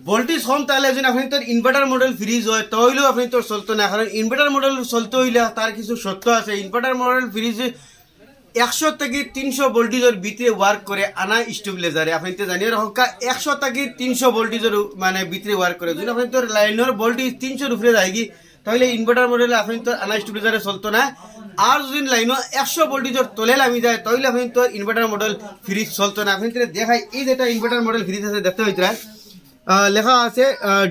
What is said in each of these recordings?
Voltage কম তাহলে যদি আপনি তোর ইনভার্টার মডেল ফ্রিজ হয় তাহলেও আপনি তোর চলতো না, কারণ ইনভার্টার মডেল চলতে হইলে তার কিছু সত্য আছে। ইনভার্টার মডেল ফ্রিজ 100 থেকে 300 ভোল্টেজের ভিতরে ওয়ার্ক করে আনা স্টেবিলাইজারে আপনি তো জানিয়ে রাখা 100 থেকে 300 ভোল্টেজের মানে ভিতরে ওয়ার্ক করে। যদি আপনি তোর লাইনের ভোল্টেজ 300 উপরে যায়গি তাহলে ইনভার্টার মডেলে আপনি তোর আনা স্টেবিলাইজারে চলতো না। আর যদি লাইনও 100 ভোল্টেজের তলে নামি যায় তাহলে আপনি তোর ইনভার্টার মডেল ফ্রিজ চলতো না। আপনি দেখাই এই যেটা ইনভার্টার মডেল ফ্রিজ আছে দেখতে হইতে লেখা আছে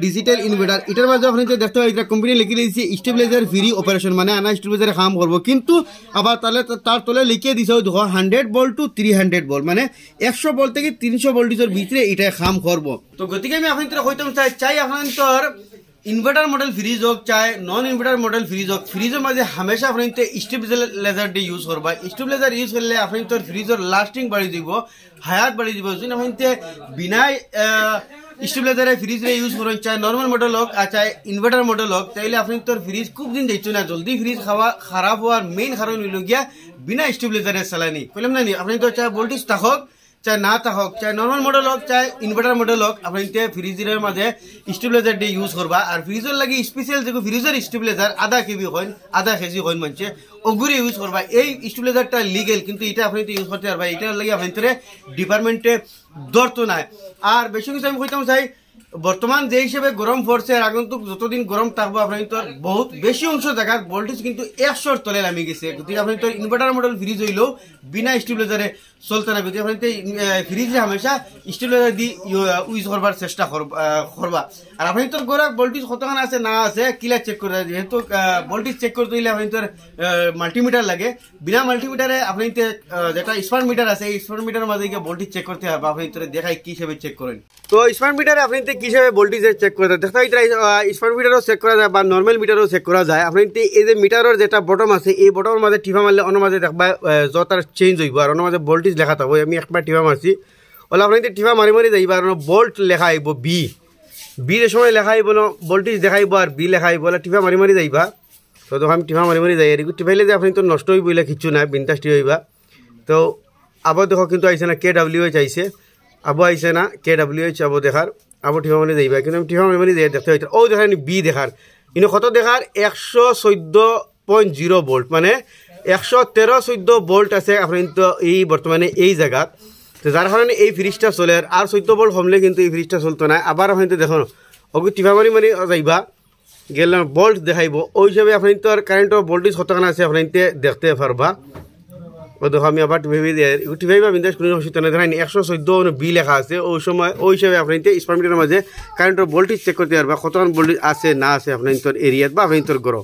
ডিজিটাল ইনভার্টার, এটার মাঝে আপনি দেখতে হয় কোম্পানি লিখে দিয়েছে স্টেবিলাইজার ফ্রি অপারেশন, মানে আনা স্টেবিলাইজারে কাম করবো। কিন্তু আবার তাহলে তার তলে লিখে দিছে 100 ভোল্ট টু 300 ভোল্ট, মানে 100 ভোল্ট থেকে 300 ভোল্টেজের ভিতরে এটা কাম করবো। তো গতিকে আমি আপনার হইতাম চাই আপনার ইনভার্টার মডেল ফ্রিজ হোক চাই নন ইনভার্টার মডেল ফ্রিজ হোক, ফ্রিজের মাঝে হামেশা আপনি স্টেবিলাইজার দিয়ে ইউজ করবা। স্টেবিলাইজার ইউজ করলে আপনি তোর ফ্রিজের লাস্টিং বাড়ি দিব, হায়াত বাড়ি দিব। যদি আপনি বিনা স্টেবিলাইজারে ফ্রিজ ইউজ করেন চাই নর্মাল মডেল হোক আর চাই ইনভার্টার মডেল হোক, তাইলে আপনি তোর ফ্রিজ খুব দিন যাইতো না। জলদি ফ্রিজ খারাপ হওয়ার মেইন কারণ হইল গিয়া বিনা স্টেবিলাইজারে চালানি। বললাম না আপনি তো চাই ভোল্টেজ থাকক চাই না থাকক, চাই নর্মাল মডেল হোক চাই ইনভার্টার মডেল হোক, আপনি ফ্রিজের মাঝে স্টেবিলাইজার দিয়ে ইউজ করবা। আর ফ্রিজের লাগে স্পেশাল যে ফ্রিজের স্টেবিলাইজার আধা কেজি হয় আধা কেজি হয় মানছে ওগুলি ইউজ করবা। এই স্টেবিলাইজারটা লিগেল কিন্তু এটা আপনি ইউজ করতে পারবা, এটার লাগে আপনি ডিপার্টমেন্টে ধরতো না। আর বেশি কিছু আমি কইতাম চাই বর্তমান যে হিসেবে গরম পড়ছে আর আগন্তুক যতদিন গরম থাকবো আপনি তোর বহুত বেশি অংশ জায়গার ভোল্টেজ কিন্তু 100 তলে নামি গেছে। গতিকে আপনি তোর ইনভার্টার মডেল ফ্রিজ হইলেও বিনা স্টেবিলাইজারে চলতে না। গতিকে আপনি ফ্রিজে হামেশা স্টেবিলাইজার দিয়ে ইউজ করবার চেষ্টা করবা। আর আপনি তোর ঘরে ভোল্টেজ কতখান আছে না আছে কিলার চেক করে, যেহেতু ভোল্টেজ চেক করতে হইলে আপনি তোর মাল্টিমিটার লাগে। বিনা মাল্টিমিটারে আপনি যেটা স্মার্ট মিটার আছে এই স্মার্ট মিটারের মাঝে গিয়ে ভোল্টেজ চেক করতে হবে, আপনি তোর দেখাই কি হিসেবে চেক করেন। তো স্মার্ট মিটারে আপনি কি হিসেবে ভোল্টেজ চেক করে দেখতে স্মার্ট মিটারও চেক করা যায় বা নর্মাল মিটারও চেক করা যায়। আপনি এই যে মিটারের যেটা বটম আছে এই বটমের মাঝে টিপা মারলে অন্য মাঝে দেখবা যত চেঞ্জ হইব আর অন্য মাঝে ভোল্টেজ লেখা থাকবো। আমি একবার টিপা মারছি ওলা আপনি টিপা মারি মারি যাইবা আর ভোল্ট লেখা আইব বির সময় লেখা আইব না ভোল্টেজ দেখাইব আর বি লেখা আইব টিপা মারি মারি যাইবা। তো তখন আমি টিপা মারি মারি যাই এদিকে টিপাইলে যে আপনি তো নষ্ট হইব বলে কিছু নাই বিনটাস্টি হইবা। তো আবার দেখো কিন্তু আইসে না KWH আইসে, আবু আইসে না KWH আবু দেখার আবু টিপা মারি যাইবা। কিন্তু আমি টিপা মারি মারি যাই দেখতে হইতে ও দেখার বি দেখার কিন্তু কত দেখার 114.0 ভোল্ট, মানে 113-14 ভোল্ট আছে আপনি তো এই বর্তমানে এই জায়গা। তো যার কারণে এই ফ্রিজটা চলে আর 14 ভোল্ট কমলে কিন্তু এই ফ্রিজটা চলতো না। আবার আপনি দেখো ওকে টিপা মারি মারি যাইবা গেলে ভোল্ট দেখাইব, ওই হিসাবে আপনি তো আর কারেন্টের ভোল্টেজ কতখান আছে আপনি দেখতে পারবা। ও দেখো আমি আবার টিপাইবা বিন্দাস কোনো অসুবিধা নেই। দেখেন 114 বি লেখা আছে ওই সময় ওই হিসাবে আপনি স্মার্ট মিটারের মাঝে কারেন্টের ভোল্টেজ চেক করতে পারবা কতক্ষণ ভোল্টেজ আছে না আছে আপনি তোর এরিয়াত বা আপনি তোর ঘর।